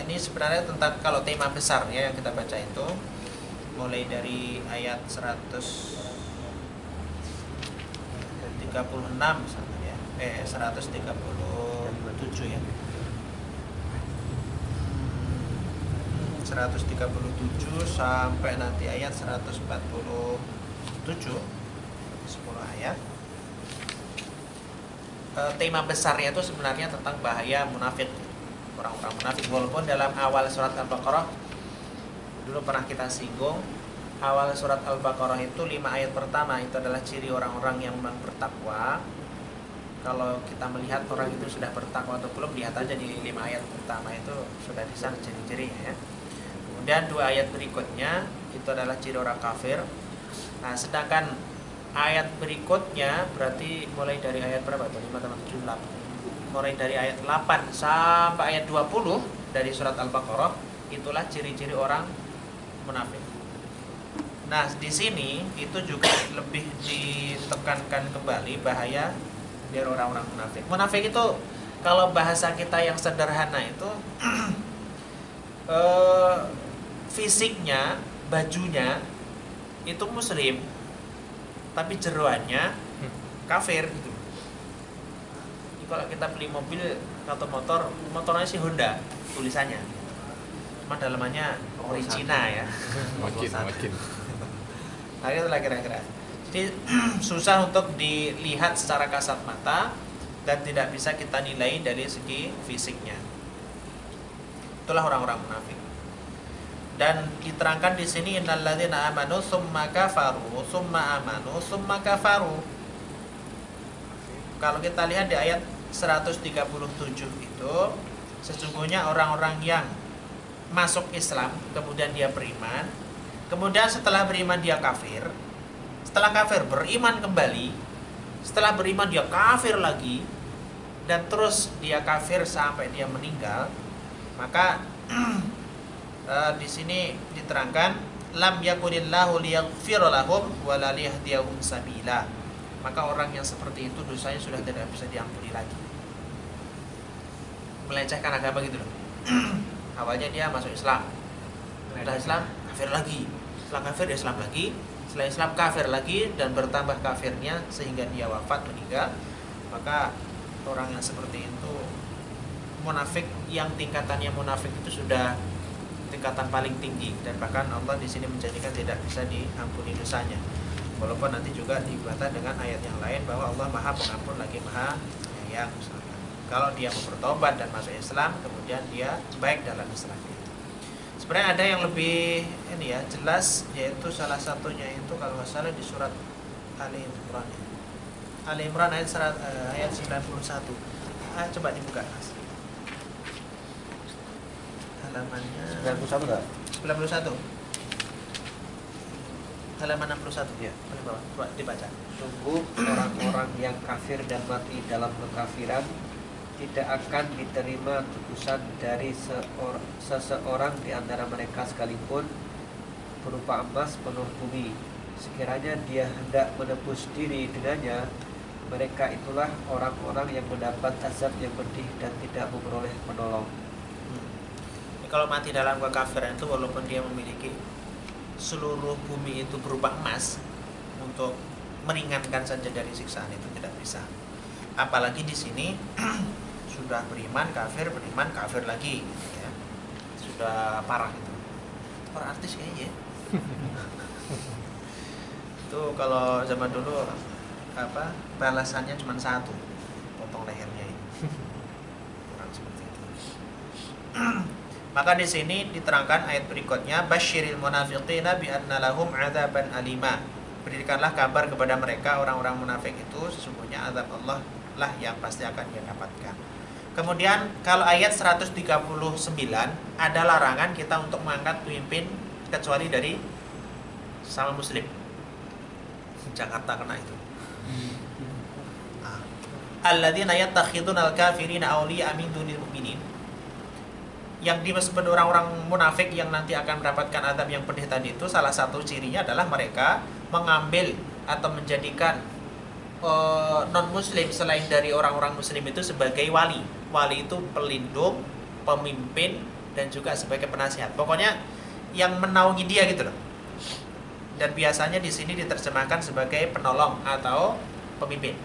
ini sebenarnya tentang kalau tema besarnya yang kita baca itu mulai dari ayat 136 misalnya ya. 137 ya. 137 sampai nanti ayat 147, 10 ayat. Tema besarnya itu sebenarnya tentang bahaya munafik, orang-orang munafik. Walaupun dalam awal surat Al-Baqarah dulu pernah kita singgung, awal surat Al-Baqarah itu 5 ayat pertama itu adalah ciri orang-orang yang memang bertakwa. Kalau kita melihat orang itu sudah bertakwa atau belum, lihat aja di 5 ayat pertama itu sudah di sana ciri-cirinya ya. Kemudian 2 ayat berikutnya itu adalah ciri orang kafir. Nah, sedangkan ayat berikutnya berarti mulai dari ayat berapa tuh? 5 tambah 7 8. Mulai dari ayat 8 sampai ayat 20 dari surat Al-Baqarah itulah ciri-ciri orang munafik. Nah, di sini itu juga lebih ditekankan kembali bahaya dari orang-orang munafik. Munafik itu kalau bahasa kita yang sederhana itu fisiknya, bajunya itu muslim, tapi jeroannya kafir gitu. Kalau kita beli mobil atau motornya sih Honda tulisannya, cuma dalamannya Cina ya. Makin. Nah, itulah kira-kira. Jadi susah untuk dilihat secara kasat mata dan tidak bisa kita nilai dari segi fisiknya. Itulah orang-orang munafik. Dan diterangkan di sini innalladzina amanu tsumma kafaru tsumma amanu tsumma kafaru. Kalau kita lihat di ayat 137 itu sesungguhnya orang-orang yang masuk Islam kemudian dia beriman, kemudian setelah beriman dia kafir, setelah kafir beriman kembali, setelah beriman dia kafir lagi, dan terus dia kafir sampai dia meninggal, maka di sini diterangkan lam yakunillahu liyaghfira lahum wa la liyahdiyahum sabila. Maka orang yang seperti itu dosanya sudah tidak bisa diampuni lagi. Melecehkan agama gitu loh. Awalnya dia masuk Islam, setelah Islam kafir lagi, setelah kafir dia Islam lagi, setelah Islam kafir lagi dan bertambah kafirnya sehingga dia wafat meninggal. Maka orang yang seperti itu munafik, yang tingkatannya munafik itu sudah tingkatan paling tinggi, dan bahkan Allah di sini menjadikan tidak bisa diampuni dosanya. Walaupun nanti juga dibantah dengan ayat yang lain bahwa Allah Maha Pengampun lagi Maha Penyayang. Kalau dia mau bertobat dan masuk Islam, kemudian dia baik dalam Islam. Sebenarnya ada yang lebih ini ya jelas, yaitu salah satunya itu kalau nggak salah di surat Ali Imran. Ali Imran ayat 91. Coba dibuka Mas. Halamannya 91 enggak? 91. Halaman 61. Ya. Paling bawah. Coba dibaca. Sungguh orang-orang yang kafir dan mati dalam kekafiran tidak akan diterima tebusan dari seseorang di antara mereka sekalipun berupa emas penuh bumi. Sekiranya dia hendak menebus diri dengannya, mereka itulah orang-orang yang mendapat azab yang pedih dan tidak memperoleh penolong. Kalau mati dalam kekafiran itu walaupun dia memiliki seluruh bumi itu berupa emas, untuk meringankan saja dari siksaan itu tidak bisa. Apalagi di sini sudah beriman kafir lagi ya. Sudah parah itu. Orang artis kayaknya. Itu kalau zaman dulu balasannya cuma satu, potong lehernya ini. Orang seperti itu. Maka di sini diterangkan ayat berikutnya, basyiril munafiqina bi anna lahum adzaban alima. Berikanlah kabar kepada mereka orang-orang munafik itu sesungguhnya azab Allah lah yang pasti akan dia dapatkan. Kemudian kalau ayat 139 ada larangan kita untuk mengangkat pemimpin kecuali dari sama muslim. Jakarta kena itu. Alladzina yattakhiduna al-kafirina awliya min dunil mu'minin. Yang disebut orang-orang munafik yang nanti akan mendapatkan azab yang pedih tadi itu salah satu cirinya adalah mereka mengambil atau menjadikan non-muslim selain dari orang-orang muslim itu sebagai wali. Wali itu pelindung, pemimpin dan juga sebagai penasihat. Pokoknya yang menaungi dia gitu loh. Dan biasanya di sini diterjemahkan sebagai penolong atau pemimpin.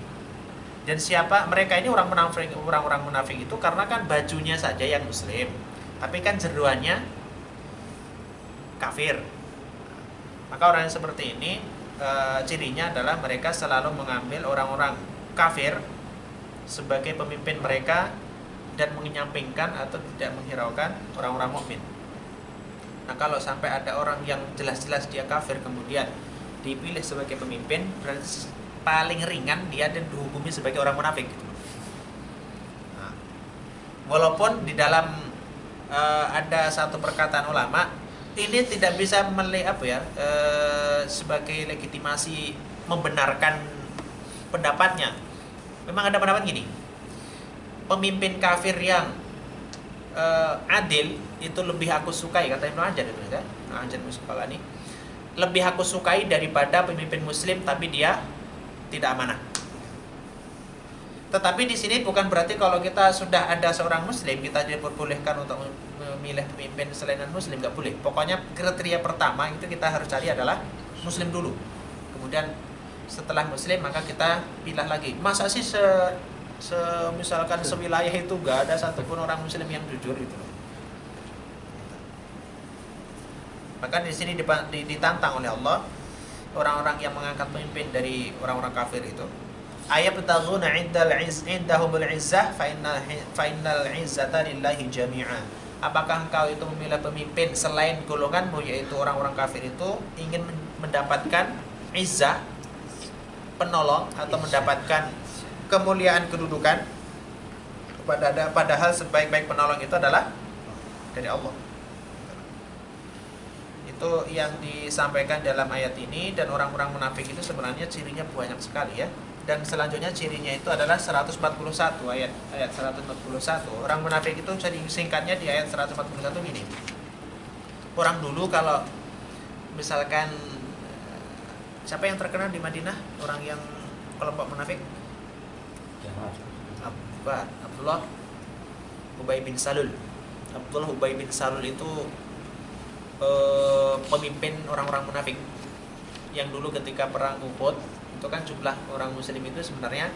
Dan siapa mereka ini orang-orang munafik itu karena kan bajunya saja yang muslim, tapi kan jeroannya kafir. Maka orang yang seperti ini cirinya adalah mereka selalu mengambil orang-orang kafir sebagai pemimpin mereka dan menyampingkan atau tidak menghiraukan orang-orang mukmin. Nah, kalau sampai ada orang yang jelas-jelas dia kafir kemudian dipilih sebagai pemimpin, berarti paling ringan dia dan dihukumi sebagai orang munafik. Nah, walaupun di dalam ada satu perkataan ulama, ini tidak bisa sebagai legitimasi membenarkan pendapatnya. Memang ada pendapat gini, pemimpin kafir yang adil itu lebih aku sukai, kata Ibnu Hajar itu ya, Hajar Musqalani, lebih aku sukai daripada pemimpin muslim tapi dia tidak amanah. Tetapi di sini bukan berarti kalau kita sudah ada seorang muslim kita diperbolehkan untuk memilih pemimpin selain muslim, nggak boleh. Pokoknya kriteria pertama itu kita harus cari adalah muslim dulu. Kemudian setelah muslim maka kita pilih lagi. Masa sih misalkan sewilayah itu nggak ada satupun orang muslim yang jujur itu. Maka di sini ditantang oleh Allah orang-orang yang mengangkat pemimpin dari orang-orang kafir itu. Ayat bataghuna indahumul izzah fa innal izzata lillahi jami'a. Apakah engkau itu memilih pemimpin selain golonganmu yaitu orang-orang kafir itu ingin mendapatkan izzah, penolong atau mendapatkan kemuliaan kedudukan, padahal sebaik-baik penolong itu adalah dari Allah. Itu yang disampaikan dalam ayat ini. Dan orang-orang munafik itu sebenarnya cirinya banyak sekali ya. Dan selanjutnya cirinya itu adalah 141 ayat 141. Orang munafik itu singkatnya di ayat 141 gini. Orang dulu kalau misalkan siapa yang terkenal di Madinah orang yang kelompok munafik? Abdullah Ubay bin Salul. Abdullah Ubay bin Salul itu pemimpin orang-orang munafik yang dulu ketika perang Uhud itu kan jumlah orang muslim itu sebenarnya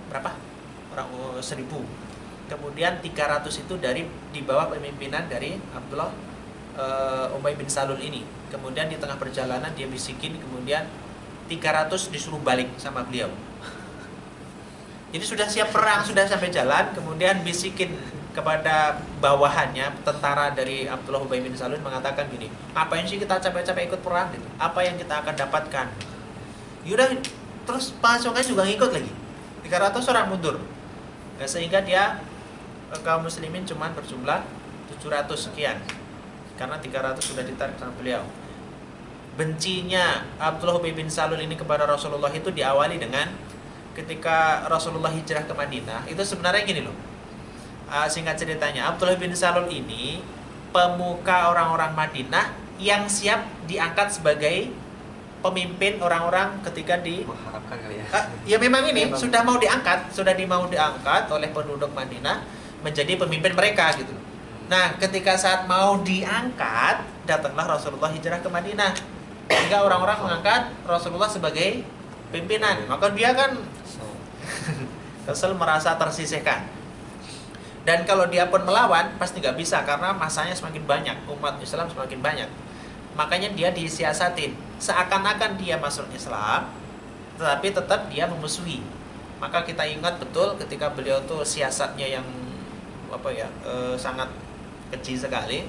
berapa? Orang 1000. Kemudian 300 itu di bawah pemimpinan dari Abdullah Ubay bin Salul ini. Kemudian di tengah perjalanan dia bisikin, kemudian 300 disuruh balik sama beliau. Jadi sudah siap perang, sudah sampai jalan, kemudian bisikin kepada bawahannya, tentara dari Abdullah Ubay bin Salul mengatakan gini, ngapain sih kita capek-capek ikut perang gitu? Apa yang kita akan dapatkan? Yaudah, terus pasukannya juga ngikut lagi. 300 orang mundur. Nah, sehingga dia kaum muslimin cuma berjumlah 700 sekian. Karena 300 sudah ditarik sama beliau. Bencinya Abdullah Ubay bin Salul ini kepada Rasulullah itu diawali dengan ketika Rasulullah hijrah ke Madinah. Itu sebenarnya gini loh. Singkat ceritanya, Abdullah bin Salul ini pemuka orang-orang Madinah yang siap diangkat sebagai pemimpin orang-orang ketika mengharapkan kali ya. Ya memang ini sudah mau diangkat oleh penduduk Madinah menjadi pemimpin mereka gitu. Nah, ketika saat mau diangkat, datanglah Rasulullah hijrah ke Madinah. Sehingga orang-orang mengangkat Rasulullah sebagai pimpinan. Maka dia kan kesel, merasa tersisihkan. Dan kalau dia pun melawan pasti nggak bisa karena masanya semakin banyak, umat Islam semakin banyak. Makanya dia disiasatin seakan-akan dia masuk Islam, tetapi tetap dia memusuhi. Maka kita ingat betul ketika beliau tuh siasatnya yang sangat keji sekali.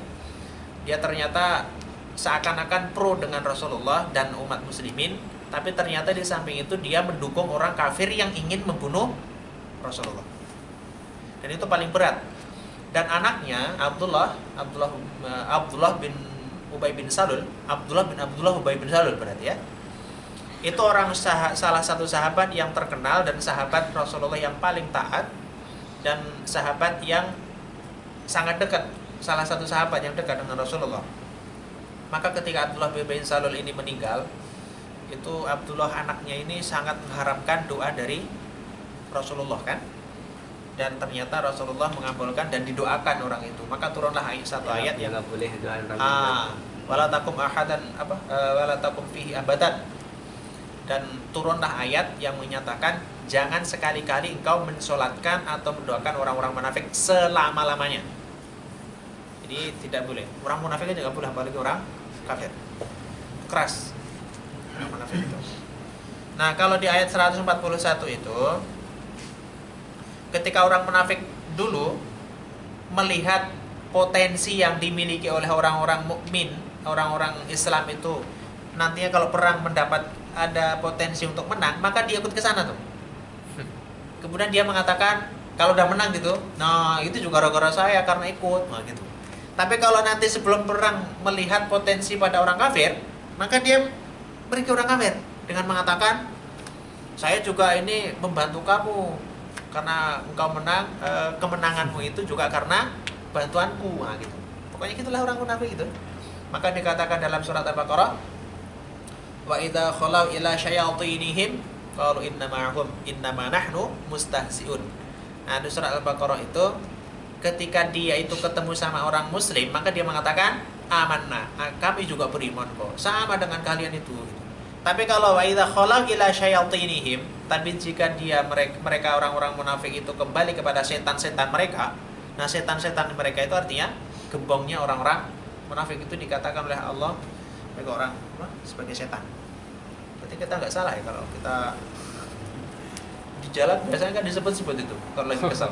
Dia ternyata seakan-akan pro dengan Rasulullah dan umat muslimin, tapi ternyata di samping itu dia mendukung orang kafir yang ingin membunuh Rasulullah. Dan itu paling berat. Dan anaknya Abdullah bin Ubay bin Salul, Abdullah Ubay bin Salul berarti ya. Itu salah satu sahabat yang terkenal dan sahabat Rasulullah yang paling taat dan sahabat yang sangat dekat, salah satu sahabat yang dekat dengan Rasulullah. Maka ketika Abdullah bin Salul ini meninggal, itu Abdullah anaknya ini sangat mengharapkan doa dari Rasulullah kan. dan ternyata Rasulullah mengabulkan dan didoakan orang itu. Maka turunlah satu ayat yang nggak boleh doain orang wala takum ahadan wala takum fihi abadan, dan turunlah ayat yang menyatakan jangan sekali-kali engkau mensolatkan atau mendoakan orang-orang munafik selama-lamanya. Jadi tidak boleh. Orang munafik juga boleh, apalagi orang kafir. Keras orang munafik itu. Nah, kalau di ayat 141 itu, ketika orang munafik dulu melihat potensi yang dimiliki oleh orang-orang mukmin, orang-orang Islam itu nantinya kalau perang mendapat ada potensi untuk menang, maka dia ikut ke sana tuh. Kemudian dia mengatakan kalau udah menang gitu, nah itu juga gara-gara saya karena ikut, nah gitu. Tapi kalau nanti sebelum perang melihat potensi pada orang kafir, maka dia pergi ke orang kafir dengan mengatakan saya juga ini membantu kamu karena engkau menang, kemenanganmu itu juga karena bantuanku, nah gitu. Pokoknya gitulah orang munafik itu. Maka dikatakan dalam surat Al-Baqarah, wa idza khalau ila syayatinihim qalu innama nahnu mustahzi'un. Nah, di surat Al-Baqarah itu ketika dia itu ketemu sama orang muslim, maka dia mengatakan amanna, kami juga beriman kok, sama dengan kalian itu. Tapi kalau wa idza khalau ila syayatinihim, tapi jika mereka orang-orang munafik itu kembali kepada setan-setan mereka, nah setan-setan mereka itu artinya gembongnya orang-orang munafik itu dikatakan oleh Allah mereka orang sebagai setan. Berarti kita nggak salah ya kalau kita di jalan biasanya kan disebut-sebut itu kalau lagi kesal.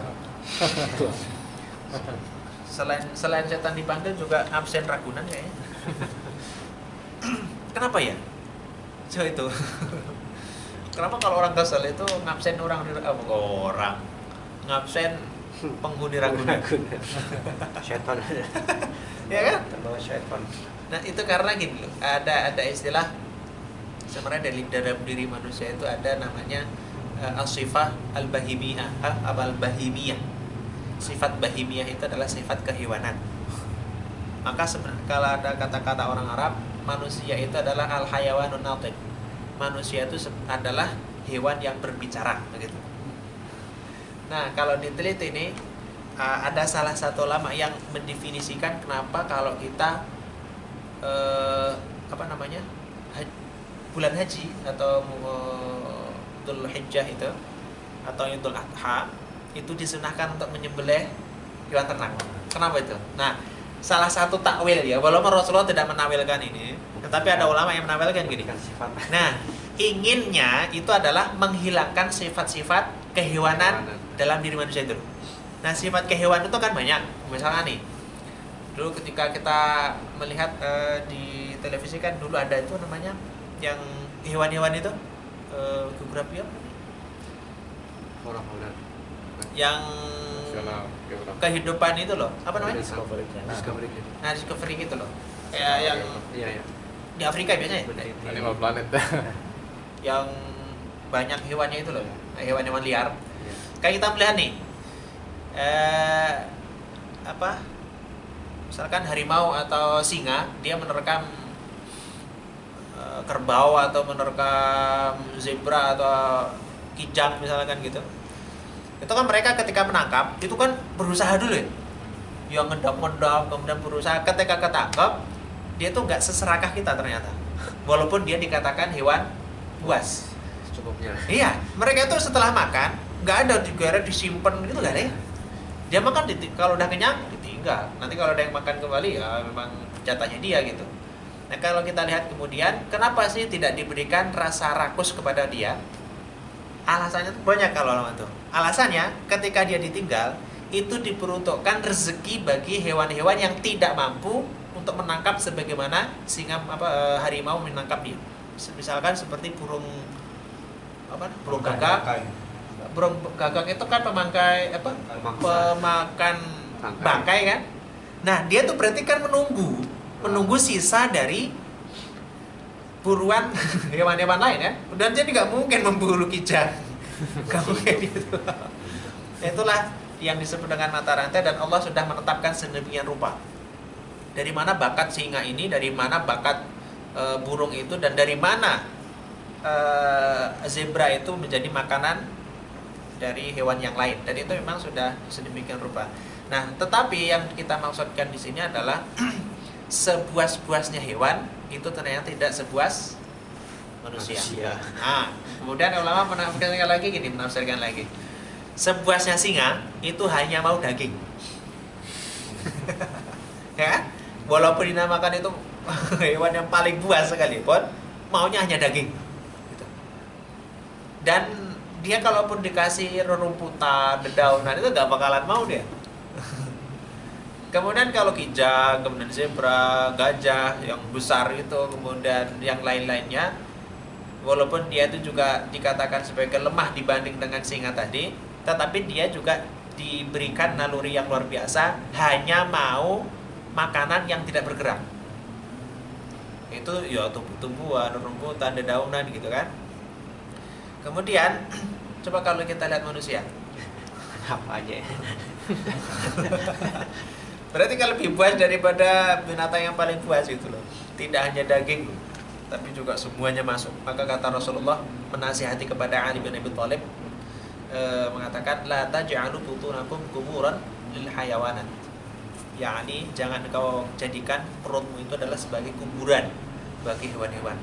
Selain setan dipanggil juga absen Ragunan kayaknya. Kenapa ya? So itu. Kenapa kalau orang kesal itu ngabsen ngabsen penghuni Ragunan. Setan. Ya kan? Terbawa setan. Nah, itu karena gini loh, ada istilah sebenarnya dalam diri manusia itu ada namanya as-sifah al-bahimiyah, al-bahimiyah. Sifat bahimiyah itu adalah sifat kehewanan. Maka sebenarnya kalau ada kata-kata orang Arab, manusia itu adalah al-hayawanun natiq. Manusia itu adalah hewan yang berbicara, begitu. Nah, kalau diteliti ini ada salah satu ulama yang mendefinisikan kenapa kalau kita bulan haji atau Dhul Hijjah itu atau Idul Adha itu disunahkan untuk menyembelih hewan ternak. Kenapa itu? Nah, salah satu takwil ya, walaupun Rasulullah tidak menawilkan ini, tetapi ada ulama yang menawilkan gini. Nah, inginnya itu adalah menghilangkan sifat-sifat kehewanan dalam diri manusia itu. Nah, sifat kehewanan itu kan banyak. Misalnya nih, dulu ketika kita melihat di televisi kan dulu ada itu namanya yang hewan-hewan itu geografi apa? Yang kehidupan itu loh, apa namanya? Discovery. Nah, Discovery gitu loh. Kayak yang di Afrika biasanya. Animal Planet. Yang banyak hewannya itu loh, hewan-hewan liar. Kayak kita melihat nih, misalkan harimau atau singa, dia menerkam kerbau atau menerkam zebra atau kijang misalkan gitu. Itu kan mereka ketika menangkap itu kan berusaha dulu ya, yang ngedap-ngedap, kemudian berusaha. Ketika ketangkap dia tuh nggak seserakah kita ternyata, walaupun dia dikatakan hewan buas. Cukupnya. Iya, mereka itu setelah makan nggak ada digoreng disimpan gitu, nggak ada ya. Dia makan kalau udah kenyang ditinggal. Nanti kalau ada yang makan kembali ya memang jatahnya dia gitu. Nah, kalau kita lihat kemudian kenapa sih tidak diberikan rasa rakus kepada dia? Alasannya tuh banyak kalau lama tuh. Alasannya ketika dia ditinggal itu diperuntukkan rezeki bagi hewan-hewan yang tidak mampu untuk menangkap sebagaimana harimau menangkap dia. Misalkan seperti burung gagak. Burung gagak itu kan pemakan bangkai kan. Nah, dia tuh berarti kan menunggu sisa dari buruan hewan-hewan lain ya. Dan jadi nggak mungkin memburu kijang. Nggak mungkin gitu. Itulah yang disebut dengan mata rantai, dan Allah sudah menetapkan sedemikian rupa. Dari mana bakat singa ini, dari mana bakat burung itu, dan dari mana zebra itu menjadi makanan dari hewan yang lain, dan itu memang sudah sedemikian rupa. Nah, tetapi yang kita maksudkan di sini adalah sebuas-buasnya hewan itu ternyata tidak sebuas manusia. Nah, kemudian ulama menafsirkan lagi. Sebuasnya singa itu hanya mau daging. Ya kan? Walaupun dinamakan itu hewan yang paling buas sekalipun, maunya hanya daging. Gitu. Dan dia kalaupun dikasih rerumputan, dedaunan itu gak bakalan mau dia. Kemudian kalau kijang, kemudian zebra, gajah yang besar itu, kemudian yang lain-lainnya, walaupun dia itu juga dikatakan sebagai lemah dibanding dengan singa tadi, tetapi dia juga diberikan naluri yang luar biasa, hanya mau makanan yang tidak bergerak. Itu ya tumbuh-tumbuhan, rumputan, dedaunan gitu kan. Kemudian coba kalau kita lihat manusia, Apa aja ya? berarti kalau lebih buas daripada binatang yang paling buas itu loh. Tidak hanya daging, tapi juga semuanya masuk. Maka kata Rasulullah menasihati kepada Ali bin Abi Thalib, mengatakan la taj'alu butunakum quburan lil hayawanat. yakni jangan kau jadikan perutmu itu adalah sebagai kuburan bagi hewan-hewan.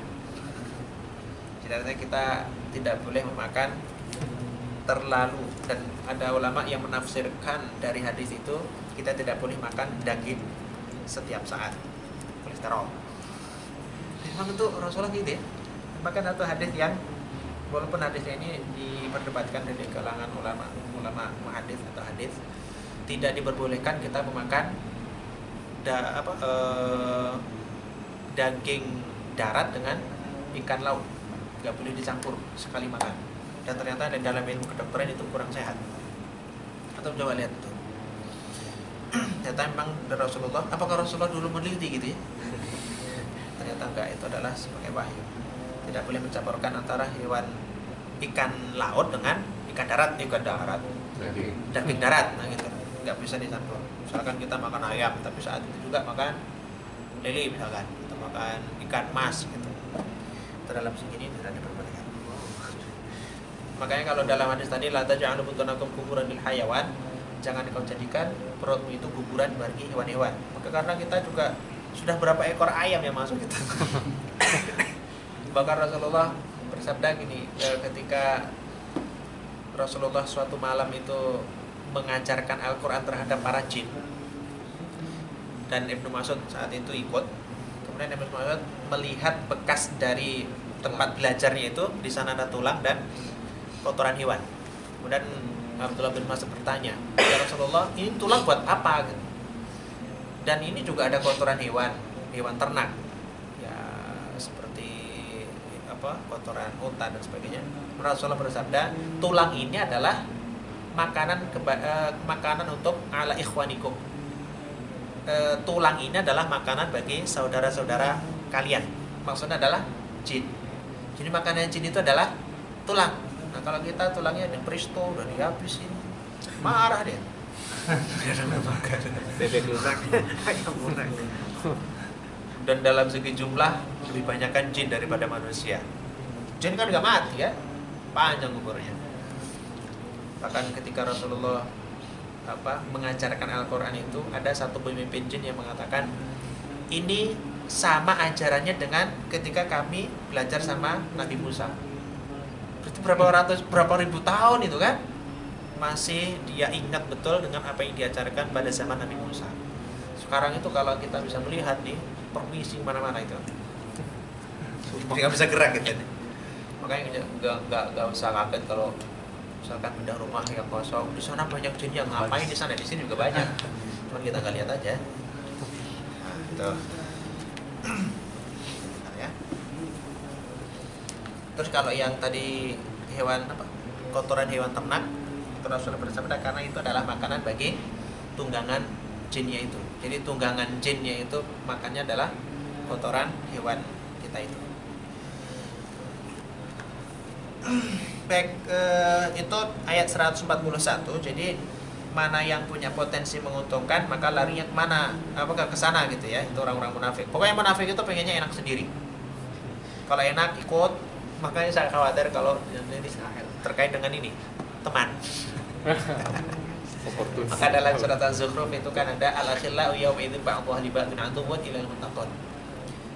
Jadi artinya kita tidak boleh memakan terlalu, dan ada ulama yang menafsirkan dari hadis itu kita tidak boleh makan daging setiap saat, kolesterol. Memang itu Rasulullah gitu ya. Bahkan satu hadis yang walaupun hadisnya ini diperdebatkan dari kalangan ulama hadis atau hadis, tidak diperbolehkan kita memakan daging darat dengan ikan laut, nggak boleh dicampur sekali makan. Dan ternyata dalam ilmu kedokteran itu kurang sehat. Atau coba lihat itu. Ternyata memang dari Rasulullah, apakah Rasulullah dulu meneliti gitu ya? Ternyata enggak, itu adalah sebagai wahyu. Tidak boleh mencampurkan antara hewan ikan laut dengan ikan darat, daging darat, nah gitu. Enggak bisa dicampur. Misalkan kita makan ayam, tapi saat itu juga makan lele misalkan, atau makan ikan mas gitu. Itu dalam segini tidak diperbolehkan. Makanya kalau dalam hadis tadi la taj'alu butunakum kuburan lil hayawan, jangan kau jadikan perutmu itu kuburan bagi hewan-hewan. Maka karena kita juga sudah berapa ekor ayam yang masuk kita. Bahkan Rasulullah bersabda gini, ketika Rasulullah suatu malam itu mengajarkan Al-Quran terhadap para jin, dan Ibnu Mas'ud saat itu ikut. Kemudian Ibnu Mas'ud melihat bekas dari tempat belajarnya itu, di sana ada tulang dan kotoran hewan. Kemudian Abdullah bin Mas'ud bertanya, ya Rasulullah, ini tulang buat apa? Dan ini juga ada kotoran hewan ternak, ya seperti kotoran unta dan sebagainya. Rasulullah bersabda, tulang ini adalah makanan untuk ala ikhwanikum. Tulang ini adalah makanan bagi saudara-saudara kalian. Maksudnya adalah jin. Jadi makanan jin itu adalah tulang. Nah kalau kita tulangnya dipresto, udah dihabisin, marah dia. Bebek lunak, ayam lunak. Dan dalam segi jumlah lebih banyakkan jin daripada manusia. Jin kan gak mati ya, panjang umurnya. Bahkan ketika Rasulullah mengajarkan Al-Quran itu, ada satu pemimpin jin yang mengatakan, ini sama ajarannya dengan ketika kami belajar sama Nabi Musa. Berarti berapa ribu tahun itu kan, masih dia ingat betul dengan apa yang diajarkan pada zaman Nabi Musa. Sekarang itu kalau kita bisa melihat nih, permisi mana-mana itu, jadi nggak bisa gerak gitu nih. Makanya nggak usah kaget kalau misalkan pindah rumah yang kosong, di sana banyak jin, yang ngapain di sana, di sini juga banyak, cuman kita nggak lihat aja. Nah, itu. Ya. Terus kalau yang tadi hewan kotoran hewan ternak, itu Rasulullah bersabda karena itu adalah makanan bagi tunggangan jinnya itu. Jadi tunggangan jinnya itu makannya adalah kotoran hewan kita itu. Baik, itu ayat 141. Jadi mana yang punya potensi menguntungkan maka larinya kemana? Apakah ke sana gitu ya? Itu orang-orang munafik. Pokoknya munafik itu pengennya enak sendiri. Kalau enak ikut. Makanya saya khawatir kalau ini terkait dengan ini. teman. Oportunis. Maka dalam surat Az-Zukhruf itu kan ada al-akhillau yawma idzin ba'dhuha li ba'dhin aduwwun illal muttaqin.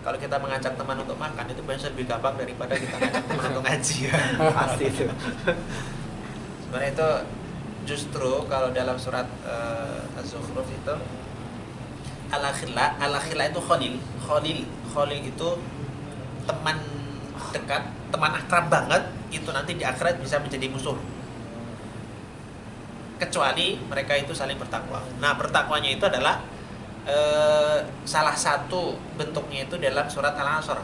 Kalau kita mengajak teman untuk makan itu biasanya lebih gampang daripada kita ngajak teman untuk ngaji. Pasti itu. Sebenarnya itu justru kalau dalam surat Az-Zukhruf itu al-akhilla itu khalil itu teman dekat, teman akrab banget, itu nanti di akhirat bisa menjadi musuh. Kecuali mereka itu saling bertakwa. Nah, bertakwanya itu adalah salah satu bentuknya itu dalam surat Al-Asr.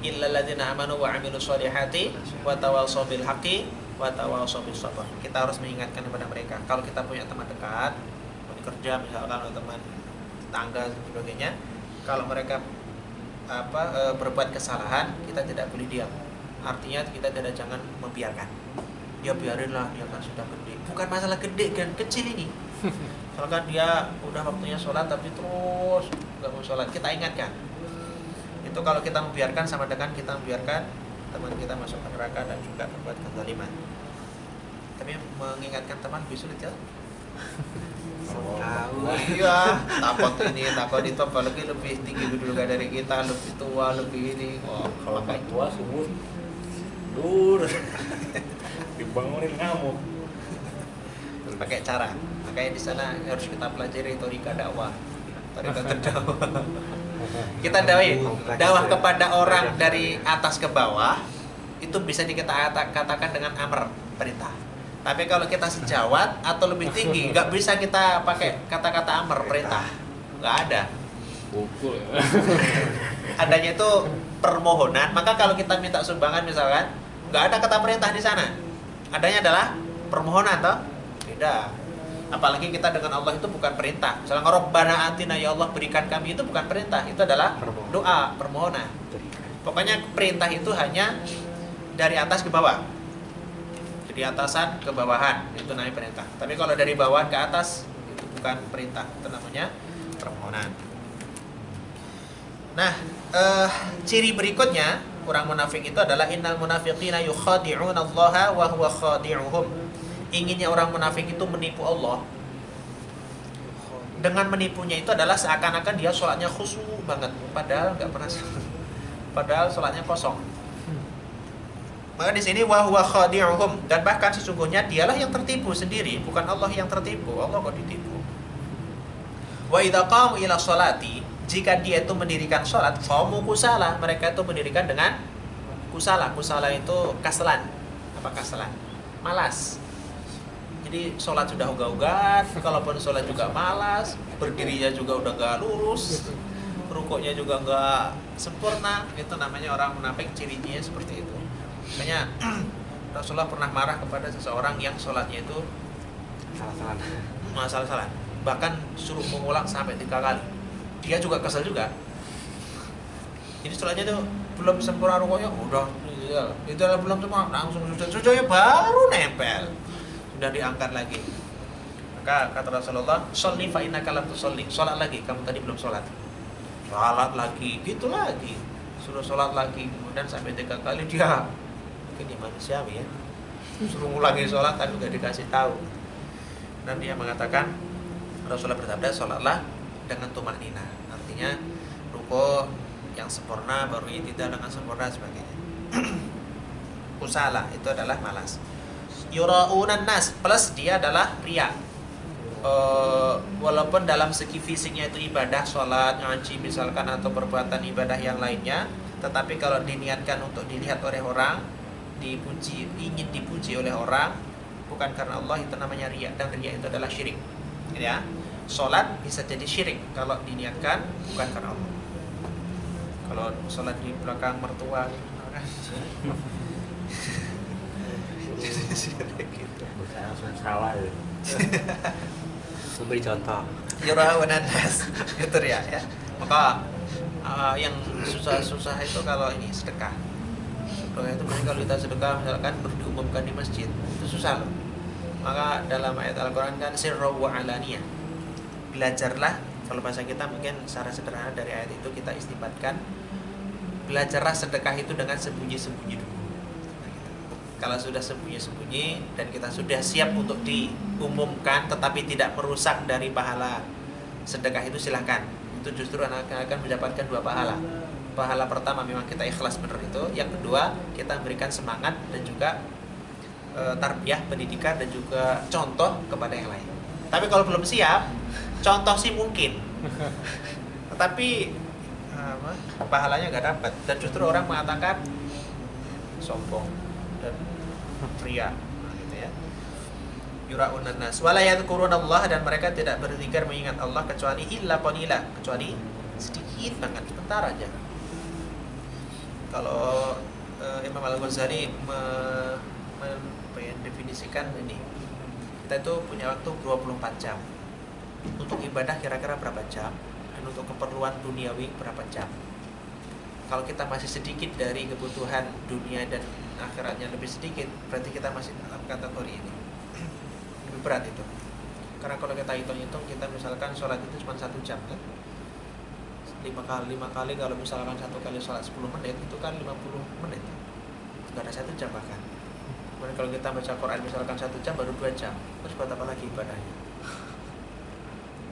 Illal ladzina amanu wa 'amilus sholihati wa tawashaw bil haqqi wa tawashaw bis sabr. Kita harus mengingatkan kepada mereka. Kalau kita punya teman dekat, teman kerja misalkan atau teman tangga dan sebagainya, kalau mereka berbuat kesalahan, kita tidak boleh diam. Artinya kita jangan membiarkan. Ya biarinlah, dia kan sudah gede. Bukan masalah gede kan, kecil ini. Misalkan dia udah waktunya sholat tapi terus nggak mau sholat, kita ingatkan. Itu kalau kita membiarkan sama dengan kita membiarkan teman kita masuk ke neraka dan juga berbuat kezaliman. Tapi mengingatkan teman lebih sulit ya. Iya, takut ini, takut itu, apalagi lebih tinggi kedudukan dari kita, lebih tua, lebih ini. Kalau nggak tua subuh dur dibangunin ngamuk. Pakai cara, makanya di sana harus kita pelajari retorika dakwah, retorika dakwah. Kita dakwah kepada orang dari atas ke bawah itu bisa dikatakan dengan amr, perintah. Tapi kalau kita sejawat atau lebih tinggi, nggak bisa kita pakai kata-kata amr, perintah. Nggak ada. Pukul ya. Adanya itu permohonan. Maka kalau kita minta sumbangan misalkan, nggak ada kata perintah di sana. Adanya adalah permohonan, toh? Beda. Apalagi kita dengan Allah itu bukan perintah. Misalnya Rabbana atina, ya Allah berikan kami, itu bukan perintah. Itu adalah doa, permohonan. Pokoknya perintah itu hanya dari atas ke bawah. Dari atasan ke bawahan, itu namanya perintah. Tapi kalau dari bawah ke atas itu bukan perintah, itu namanya permohonan. Nah, ciri berikutnya orang munafik itu adalah innal munafiqina yukhadi'una Allaha wa huwa khadi'uhum. Inginnya orang munafik itu menipu Allah. Dengan menipunya itu adalah seakan-akan dia sholatnya khusyuk banget, padahal nggak pernah sholat. Padahal sholatnya kosong. Maka di sini wa huwa khadi'uhum, dan bahkan sesungguhnya dialah yang tertipu sendiri, bukan Allah yang tertipu. Allah kok ditipu. Wa idza qamu ila sholati, jika dia itu mendirikan sholat, qamu kusala, mereka itu mendirikan dengan kusala. Kusala itu kaselan. Apa kaselan? Malas. Jadi sholat sudah ogah-ogahan, kalaupun sholat juga malas, berdirinya juga udah gak lurus, rukuknya juga gak sempurna. Itu namanya orang munafik, cirinya seperti itu. Makanya Rasulullah pernah marah kepada seseorang yang sholatnya itu salah-salah, bahkan suruh mengulang sampai 3 kali. Dia juga kesel juga. Jadi sholatnya itu belum sempurna, rukuknya udah itu belum sempurna, langsung sujudnya baru nempel, sudah diangkat lagi. Maka kata Rasulullah, sholli fa innaka lam tusolli, sholat lagi, kamu tadi belum sholat. Sholat lagi, gitu lagi, suruh sholat lagi, kemudian sampai 3 kali dia ini manusiawi ya, suruh ngulangi sholat tapi gak dikasih tahu. Dan dia mengatakan, Rasulullah bersabda, sholatlah dengan tumaknina, artinya ruko yang sempurna, baru i'tidal dengan sempurna sebagainya. Kusala itu adalah malas. Yura'unan nas, plus dia adalah riya. Walaupun dalam segi fisiknya itu ibadah, sholat, ngaji misalkan, atau perbuatan ibadah yang lainnya, tetapi kalau diniatkan untuk dilihat oleh orang, dipuji, ingin dipuji oleh orang, bukan karena Allah, itu namanya riya. Dan riya itu adalah syirik, ya. Sholat bisa jadi syirik kalau diniatkan bukan karena Allah. Kalau sholat di belakang mertua syirik gitu. Langsung salah ya. Memberi contoh. Yura'unan nas, gitu ya. Maka yang susah-susah itu kalau ini sedekah. Itu kalau kita sedekah misalkan diumumkan di masjid, itu susah loh. Maka dalam ayat Al-Quran kan sirra wa alaniyah, belajarlah, kalau bahasa kita mungkin secara sederhana dari ayat itu kita istinbatkan, belajarlah sedekah itu dengan sembunyi-sembunyi dulu. Kalau sudah sembunyi-sembunyi dan kita sudah siap untuk diumumkan tetapi tidak merusak dari pahala sedekah itu, silahkan. Itu justru akan mendapatkan 2 pahala. Pahala pertama memang kita ikhlas benar itu. Yang kedua, kita memberikan semangat dan juga tarbiyah, pendidikan dan juga contoh kepada yang lain. Tapi kalau belum siap, contoh sih mungkin. Tetapi pahalanya nggak dapat, dan justru orang mengatakan sombong dan ria, gitu ya. Yura'unan nas wala yadhkurunallah, dan mereka tidak berzikir mengingat Allah kecuali illa qalila, kecuali sedikit banget, sebentar aja. Kalau Imam Al-Ghazali mendefinisikan ini, kita itu punya waktu 24 jam untuk ibadah, kira-kira berapa jam, dan untuk keperluan duniawi berapa jam. Kalau kita masih sedikit dari kebutuhan dunia dan akhiratnya lebih sedikit, berarti kita masih dalam kategori ini. Lebih berat itu. Karena kalau kita hitung-hitung, kita misalkan sholat itu cuma 1 jam kan, 5 kali kalau misalkan 1 kali sholat 10 menit, itu kan 50 menit, nggak ada 1 jam bahkan. Kemudian kalau kita baca Quran misalkan 1 jam, baru 2 jam, terus buat apa lagi ibadahnya?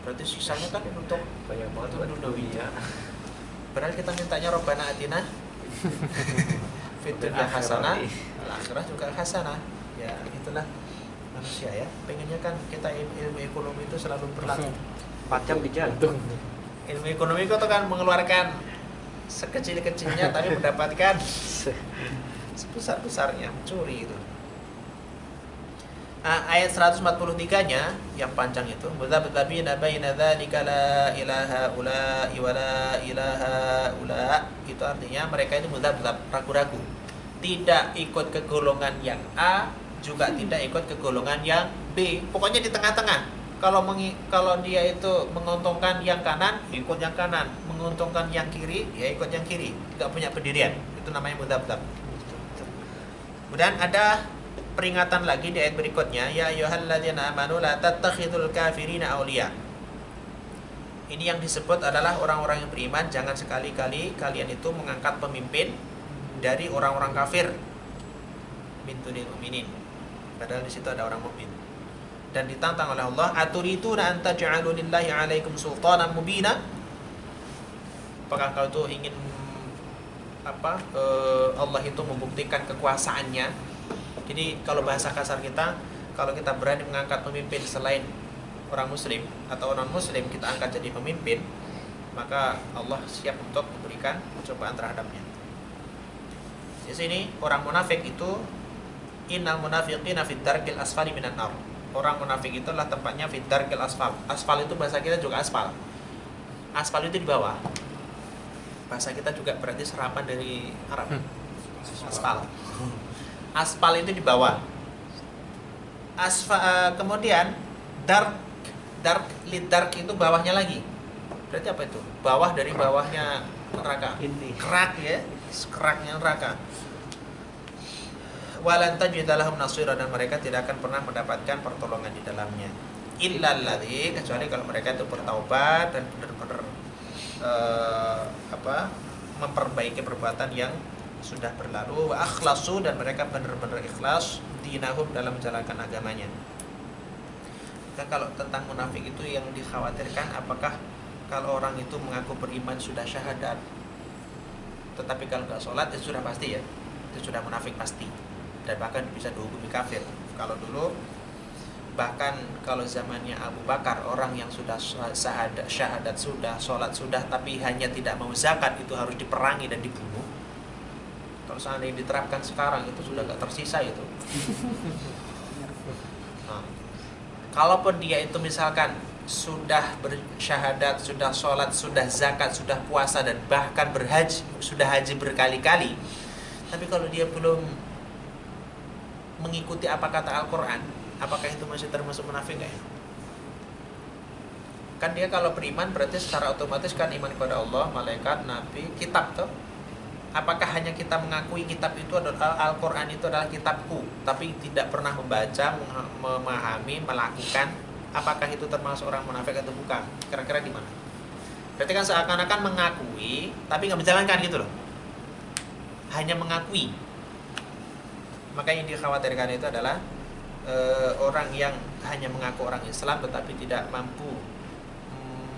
Berarti sisanya kan untuk banyak banget untuk dunia. Padahal kita mintanya Rabbana atina fid dunya hasanah, al-akhirah juga hasanah. Ya itulah manusia ya. Pengennya kan kita ilmu ekonomi itu selalu berlaku. 4 jam di jalan. Ilmu ekonomi itu kan mengeluarkan sekecil-kecilnya tapi mendapatkan sebesar-besarnya, mencuri itu. Ayat 143-nya yang panjang itu, mudzabbina baina dzalika la ilaha ula wa la ilaha ula, itu artinya mereka itu mudzabzab, ragu-ragu. Tidak ikut ke golongan yang A, juga tidak ikut ke golongan yang B. Pokoknya di tengah-tengah. Kalau dia itu menguntungkan yang kanan, ikut yang kanan, menguntungkan yang kiri, ya ikut yang kiri. Tidak punya pendirian. Itu namanya mudzabzab. Kemudian ada peringatan lagi di ayat berikutnya, ya ayyuhalladzina amanu la tattakhidul kafirina awliya. Ini yang disebut adalah orang-orang yang beriman, jangan sekali-kali kalian itu mengangkat pemimpin dari orang-orang kafir min dunil mu'minin. Padahal di situ ada orang mukmin. Dan ditantang oleh Allah, aturiduna an taj'alu lillahi 'alaikum sultanan mubina? Apakah kau itu ingin Allah itu membuktikan kekuasaannya? Jadi kalau bahasa kasar kita, kalau kita berani mengangkat pemimpin selain orang muslim atau orang muslim, kita angkat jadi pemimpin, maka Allah siap untuk memberikan cobaan terhadapnya. Di sini orang munafik itu, innal munafiqina fid darkil asfali minan nar. Orang munafik itu adalah tempatnya fid darkil asfal. Asfal itu bahasa kita juga aspal. Aspal itu di bawah. Bahasa kita juga berarti serapan dari Arab. Aspal. Aspal itu di bawah. Kemudian dark itu bawahnya lagi. Berarti apa itu? Bawah dari bawahnya neraka. Kerak ya, keraknya neraka. Walan tajida lahum nasira, dan mereka tidak akan pernah mendapatkan pertolongan di dalamnya. Illal ladzi, kecuali kalau mereka itu bertaubat dan benar-benar memperbaiki perbuatan yang sudah berlalu, wa akhlasu, dan mereka benar-benar ikhlas dinahum dalam menjalankan agamanya. Dan kalau tentang munafik itu yang dikhawatirkan, apakah kalau orang itu mengaku beriman sudah syahadat, tetapi kalau nggak sholat itu sudah pasti ya, itu sudah munafik pasti, dan bahkan bisa dihukumi kafir. Kalau dulu, bahkan kalau zamannya Abu Bakar, orang yang sudah syahadat sudah, sholat sudah, tapi hanya tidak mau zakat, itu harus diperangi dan dibunuh. Kalau seandainya diterapkan sekarang, itu sudah gak tersisa itu. Nah, kalaupun dia itu misalkan sudah bersyahadat, sudah sholat, sudah zakat, sudah puasa, dan bahkan berhaji, sudah haji berkali-kali, tapi kalau dia belum mengikuti apa kata Al-Quran, apakah itu masih termasuk munafik gak ya? Kan dia kalau beriman berarti secara otomatis kan iman kepada Allah, malaikat, nabi, kitab tuh. Apakah hanya kita mengakui kitab itu adalah Al-Quran itu adalah kitabku, tapi tidak pernah membaca, memahami, melakukan? Apakah itu termasuk orang munafik atau bukan? Kira-kira gimana? Berarti kan seakan-akan mengakui, tapi nggak menjalankan gitu loh. Hanya mengakui. Maka yang dikhawatirkan itu adalah orang yang hanya mengaku orang Islam tetapi tidak mampu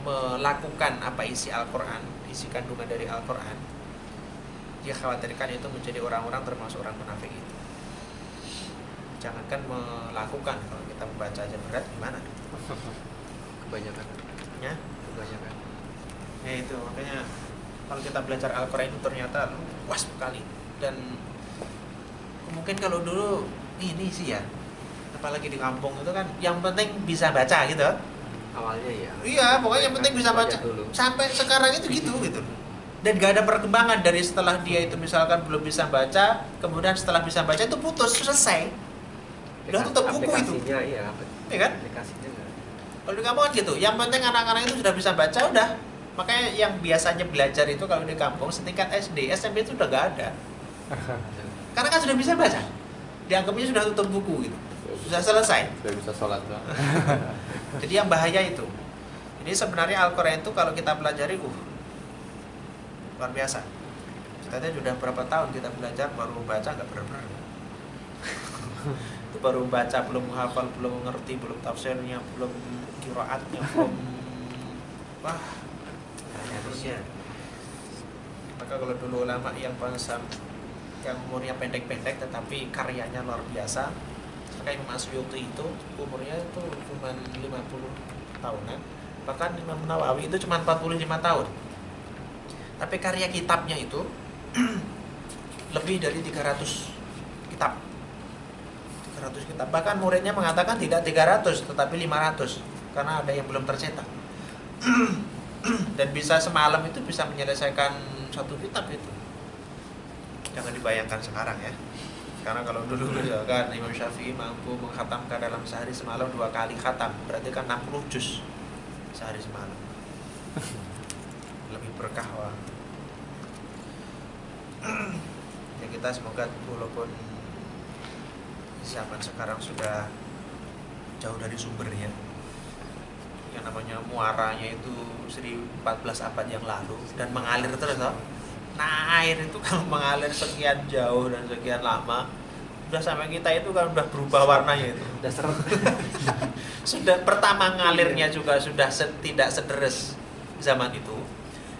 melakukan apa isi Al-Quran, isi kandungan dari Al-Quran. Dia khawatirkan itu menjadi orang-orang termasuk orang munafik itu. Jangankan melakukan, kalau kita membaca aja berat gimana? Kebanyakan. Ya? Kebanyakan. Ya itu, makanya kalau kita belajar Al-Quran itu ternyata luas sekali. Dan mungkin kalau dulu ini sih ya, apalagi di kampung itu kan yang penting bisa baca gitu. Awalnya ya. Iya, pokoknya yang penting bisa baca. dulu. Sampai sekarang itu gitu. Dan gak ada perkembangan dari setelah dia itu misalkan belum bisa baca, kemudian setelah bisa baca itu putus, selesai. Udah tutup buku itu. Aplikasinya iya, Iya kan? aplikasinya enggak. Kalau di kampung kan gitu. Yang penting anak-anak itu sudah bisa baca udah. Makanya yang biasanya belajar itu kalau di kampung setingkat SD, SMP itu udah gak ada. Karena kan sudah bisa baca. Dianggapnya sudah tutup buku gitu. Sudah selesai. Sudah bisa sholat tuh. Jadi yang bahaya itu. Jadi sebenarnya Al-Quran itu kalau kita pelajari, luar biasa. Kita aja sudah berapa tahun kita belajar baru baca nggak benar-benar. Itu baru baca, belum hafal, belum ngerti, belum tafsirnya, belum qiraatnya, belum wah. Harusnya. Maka kalau dulu ulama yang bangsa yang umurnya pendek-pendek tetapi karyanya luar biasa, maka Imam Asyuti itu umurnya itu cuma 50 tahunan, bahkan Imam Nawawi itu cuma 45 tahun. Tapi karya kitabnya itu lebih dari 300 kitab. 300 kitab. Bahkan muridnya mengatakan tidak 300 tetapi 500 karena ada yang belum tercetak. Dan bisa semalam itu bisa menyelesaikan satu kitab itu. Jangan dibayangkan sekarang ya. Karena kalau dulu ya kan Imam Syafi'i mampu mengkhatamkan dalam sehari semalam 2 kali khatam, berarti kan 60 juz sehari semalam. Lebih berkah wah. Ya kita semoga walaupun zaman sekarang sudah jauh dari sumbernya, yang namanya muaranya itu 14 abad yang lalu dan mengalir terus toh. Nah air itu kalau mengalir sekian jauh dan sekian lama, udah sampai kita itu kan udah berubah warnanya itu. Udah seret. Sudah pertama ngalirnya juga sudah tidak sederes zaman itu.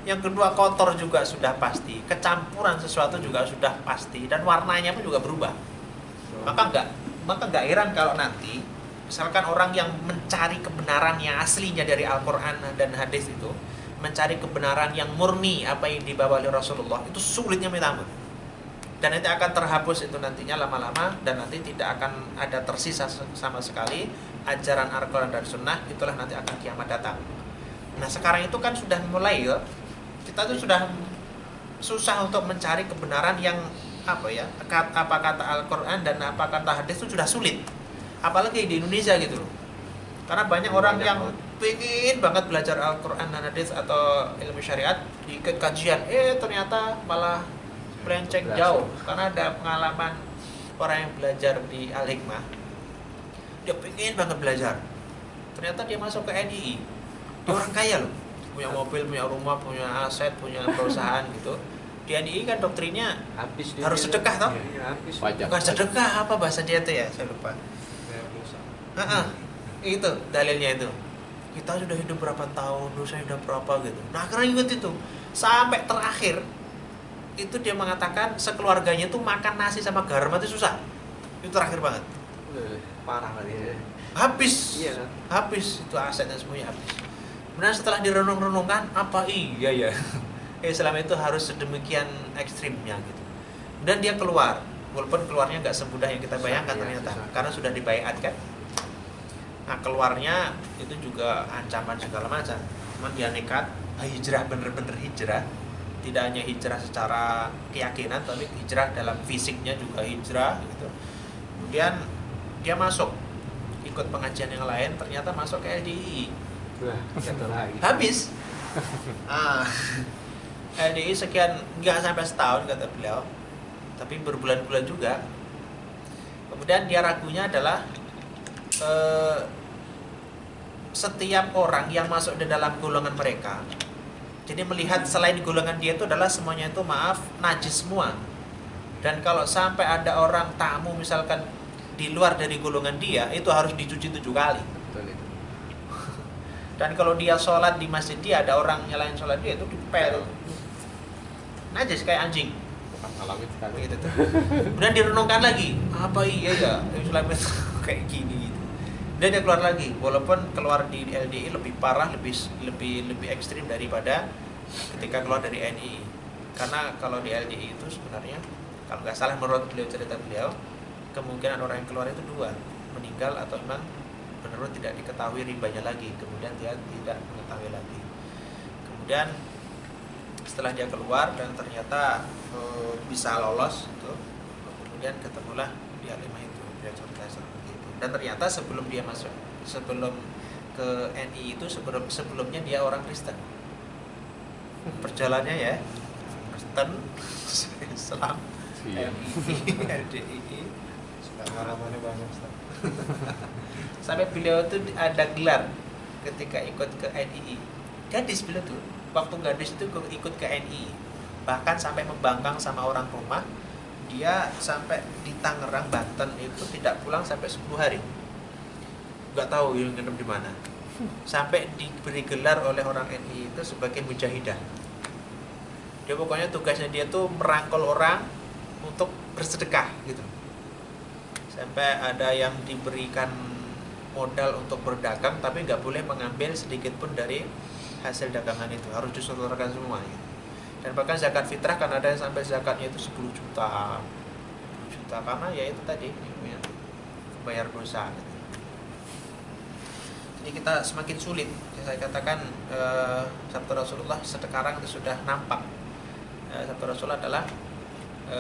Yang kedua kotor juga sudah pasti, kecampuran sesuatu juga sudah pasti dan warnanya pun juga berubah. Maka enggak heran kalau nanti misalkan orang yang mencari kebenaran yang aslinya dari Al-Qur'an dan hadis itu, mencari kebenaran yang murni apa yang dibawa oleh Rasulullah, itu sulitnya minta ampun. Dan nanti akan terhapus itu nantinya lama-lama dan nanti tidak akan ada tersisa sama sekali ajaran Al-Qur'an dan Sunnah. Itulah nanti akan kiamat datang. Nah sekarang itu kan sudah mulai ya, kita tuh sudah susah untuk mencari kebenaran yang apa kata Al-Qur'an dan apa kata hadis itu sudah sulit. Apalagi di Indonesia gitu loh. Karena banyak orang yang pengen banget belajar Al-Quran dan hadis atau ilmu syariat di kajian, ternyata malah melenceng jauh. Karena ada pengalaman orang yang belajar di Al-Hikmah, dia pengen banget belajar, ternyata dia masuk ke NII. Dia orang kaya loh, punya mobil, punya rumah, punya aset, punya perusahaan gitu. Di NII kan doktrinnya Habis harus sedekah toh? Iya, habis. Bukan sedekah, apa bahasa dia itu ya, saya lupa. Itu dalilnya itu. Kita sudah hidup berapa tahun, dosa sudah berapa gitu. Nah karena ingat itu sampai terakhir itu dia mengatakan sekeluarganya itu makan nasi sama garam itu susah. Itu terakhir banget. Parah kali ya. Habis. Iya kan? Habis itu asetnya semuanya habis. Kemudian setelah direnung-renungkan, apa iya ya Islam itu harus sedemikian ekstrimnya gitu. Dan dia keluar, walaupun keluarnya nggak semudah yang kita bayangkan ternyata, karena sudah dibaiat kan. Nah keluarnya itu juga ancaman segala macam. Cuman dia nekat hijrah, bener-bener hijrah. Tidak hanya hijrah secara keyakinan, tapi hijrah dalam fisiknya juga hijrah gitu. Kemudian dia masuk ikut pengajian yang lain, ternyata masuk ke LDI. Wah, satu lagi. Habis. LDI sekian, nggak sampai setahun kata beliau, tapi berbulan-bulan juga. Kemudian dia ragunya adalah setiap orang yang masuk di dalam golongan mereka, jadi melihat selain golongan dia itu adalah semuanya itu najis semua. Dan kalau sampai ada orang tamu misalkan di luar dari golongan dia, itu harus dicuci 7 kali. Betul itu. Dan kalau dia sholat di masjid dia, ada orang nyalain sholat dia, itu dipel. Najis kayak anjing. Bukan alami sekali. Begitu tuh. Kemudian direnungkan lagi, apa iya ya Islam itu kayak gini gitu. Dan dia keluar lagi, walaupun keluar di LDI lebih parah, lebih ekstrim daripada ketika keluar dari NII. Karena kalau di LDI itu sebenarnya, kalau nggak salah menurut cerita beliau, kemungkinan orang yang keluar itu 2, meninggal atau memang benar tidak diketahui ribanya lagi, kemudian dia tidak mengetahui lagi. Kemudian setelah dia keluar dan ternyata bisa lolos itu, kemudian ketemulah di Alimah itu, dia cerita seperti itu. Dan ternyata sebelum dia masuk, sebelum ke NI itu, sebelumnya dia orang Kristen. Perjalanannya ya Kristen, Islam, NII, LDII. Pengalamannya banyak Ustaz. Sampai beliau itu ada gelar ketika ikut ke NII. Gadis beliau tuh, waktu gadis itu ikut ke NII. Bahkan sampai membangkang sama orang rumah. Dia sampai di Tangerang, Banten itu tidak pulang sampai 10 hari. Nggak tahu yang nginep di mana. Sampai diberi gelar oleh orang NII itu sebagai mujahidah. Dia pokoknya tugasnya dia tuh merangkul orang untuk bersedekah gitu. Sampai ada yang diberikan modal untuk berdagang, tapi nggak boleh mengambil sedikit pun dari hasil dagangan itu, harus disetorkan semua gitu. Dan bahkan zakat fitrah kan ada yang sampai zakatnya itu 10 juta karena ya itu tadi ya, bayar dosa gitu. Jadi kita semakin sulit, saya katakan sabda Rasulullah sekarang itu sudah nampak. Sabda Rasulullah adalah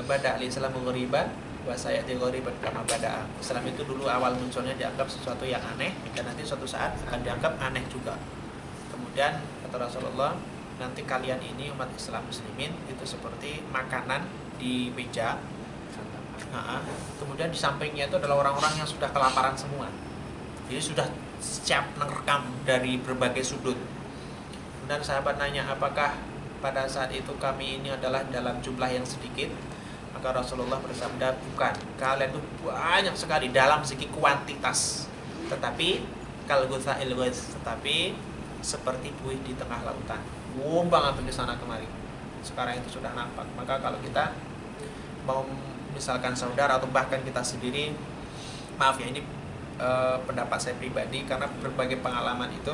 bada al-Islam ghoriban wa sayati ghoriban kama bada. Islam itu dulu awal munculnya dianggap sesuatu yang aneh, dan nanti suatu saat akan dianggap aneh juga. Kemudian kata Rasulullah, nanti kalian ini umat Islam muslimin itu seperti makanan di meja. Kemudian di sampingnya itu adalah orang-orang yang sudah kelaparan semua. Jadi sudah siap merekam dari berbagai sudut. Kemudian sahabat nanya, apakah pada saat itu kami ini adalah dalam jumlah yang sedikit? Maka Rasulullah bersabda, bukan. Kalian itu banyak sekali dalam segi kuantitas. Tetapi kalgutsail ghais, tetapi seperti buih di tengah lautan. Gombang sampai ke sana kemari. Sekarang itu sudah nampak. Maka kalau kita mau misalkan saudara atau bahkan kita sendiri, maaf ya ini pendapat saya pribadi, karena berbagai pengalaman itu,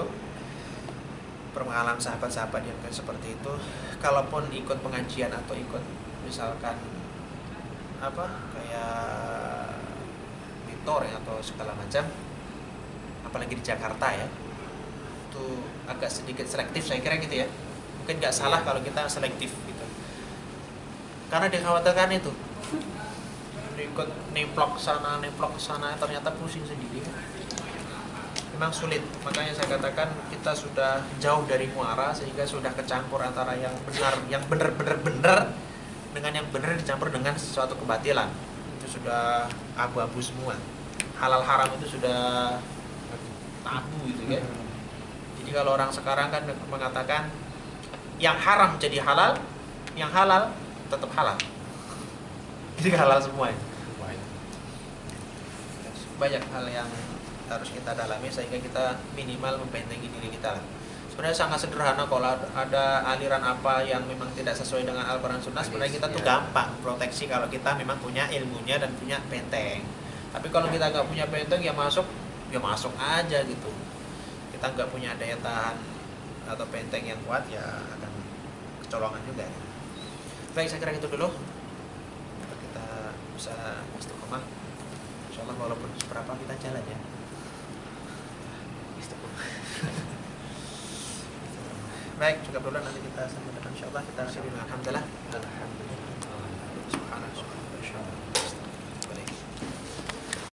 pengalaman sahabat-sahabat yang seperti itu, kalaupun ikut pengajian atau ikut misalkan apa kayak mentor ya, atau segala macam, apalagi di Jakarta ya, itu agak sedikit selektif saya kira gitu ya. Mungkin nggak salah kalau kita selektif gitu, karena dikhawatirkan itu ikut nemplok sana ternyata pusing sendiri. Memang sulit, makanya saya katakan kita sudah jauh dari muara, sehingga sudah kecampur antara yang benar, yang benar dengan yang benar dicampur dengan sesuatu kebatilan. Itu sudah abu-abu semua. Halal haram itu sudah tabu gitu kan. Jadi kalau orang sekarang kan mengatakan yang haram jadi halal, yang halal tetap halal. Jadi halal semua ya. Banyak hal yang harus kita dalami sehingga kita minimal membentengi diri kita lah. Sebenarnya sangat sederhana, kalau ada aliran apa yang memang tidak sesuai dengan Al-Quran Sunnah, sebenarnya kita tuh gampang proteksi kalau kita memang punya ilmunya dan punya benteng. Tapi kalau kita nggak punya benteng, ya masuk aja gitu. Kita nggak punya daya tahan atau benteng yang kuat, ya akan kecolongan juga. Baik, saya kira itu dulu. Kita bisa istiqomah. Insyaallah walaupun seberapa kita jalan ya. Istiqomah. Baik, cukup dulu, nanti kita sambung dengan insyaallah kita akhiri. Alhamdulillah. Subhanallah.